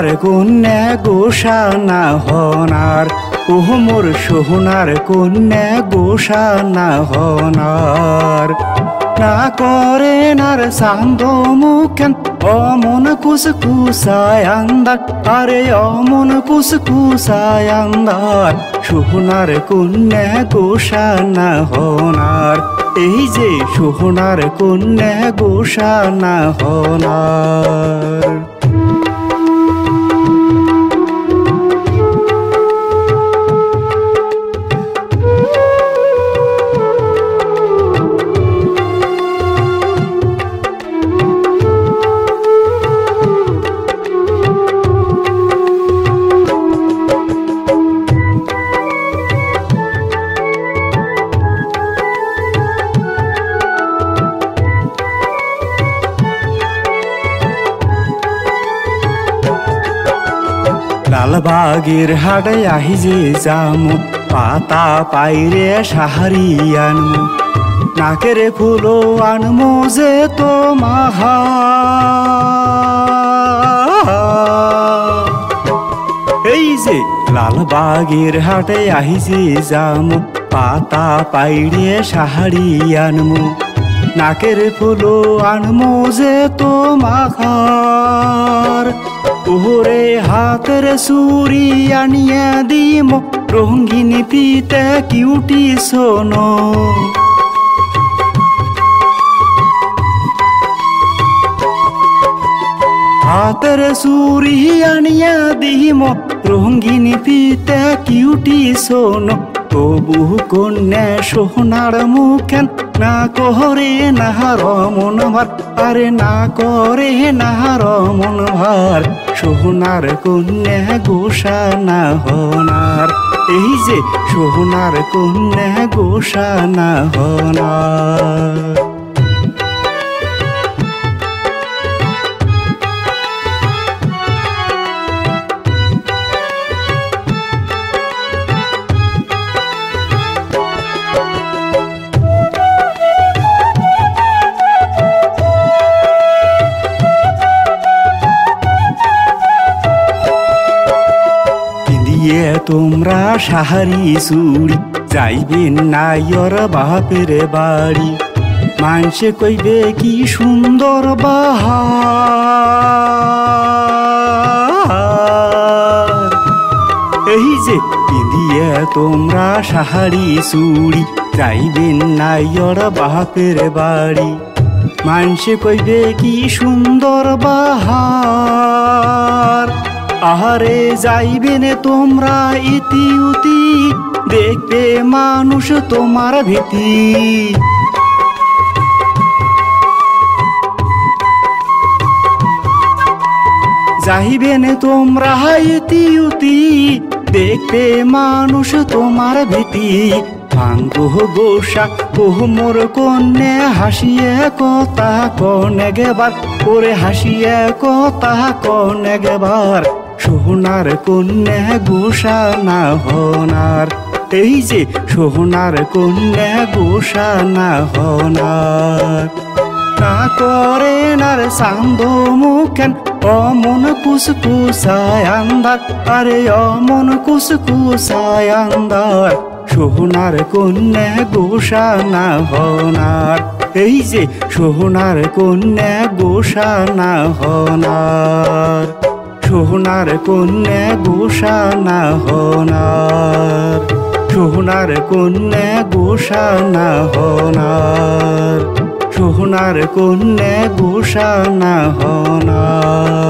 সোহনার কন্যা গোসানা হনার, ওহ মোর সোহনার কন্যা গোসানা হনার। না করে নার সান্দ মুখেন অমন কুসকুসায় আন্দার, আরে অমন কুসকুসায় আন্দার। সোহনার কন্যা গোসানা হনার, এই যে সোহনার কন্যা গোসানা হনার। লালবাগের হাটে আহি যে যামু, পাতা পাইরে সাহারি আনমু, নাকের ফুলো আনমু যে তো মাহা। এই যে লালবাগের হাটে আহি যে যামু, পাতা পাইরে সাহারি আনমু, নাকের ফুলো আনমু যে তো মাখার। ওরে হাতের সুরি আনিয়া দিম, রঙিন পিতে কিউটি সোনো। হাতের সুরি আনিয়া দিম, রঙিন পিতে কিউটি সোনো। তবু কন্যা সোহনার মুখেন না করে নাহার মন ভার, আরে না করে নাহার মন ভার। সোহনার কন্যা গোসানা হনার, এই যে সোহনার কন্যা গোসানা হনার। তোমরা সাহারি চুড়ি যাইবেন নাইর বাপের বাড়ি, মানুষে কইবে কি সুন্দর বাহার। এই যে পিঁধিয়ে তোমরা সাহারি চুড়ি যাইবেন নাইর বাপের বাড়ি, মানুষে কইবে কি সুন্দর বাহার। আহারে যাইবেন তোমরা ইতি উতি, দেখবে মানুষ তোমার ভীতি। যাইবেন তোমরা ইতি উতি, দেখবে মানুষ তোমার ভীতি। ভাঙ্গো গোসা ওহ মোর কন্যা হাসিয়ে কথা কনে গেবার, ওরে হাসিয়ে কথা কনে গেবার। সোহনার কন্যা গোসানা হনার, এই যে সোহনার কন্যা গোসানা হনার। না করে নার সান্দ মুখেন অমন কুসকুসায় আন্দার, আরে অমন কুসকুসায় আন্দার। সোহনার কন্যা গোসানা হনার, এই যে সোহনার কন্যা গোসানা হনার। সোহনার কন্যা গোসানা হনার, সোহনার কন্যা গোসানা হনার, সোহনার কন্যা গোসানা হনার।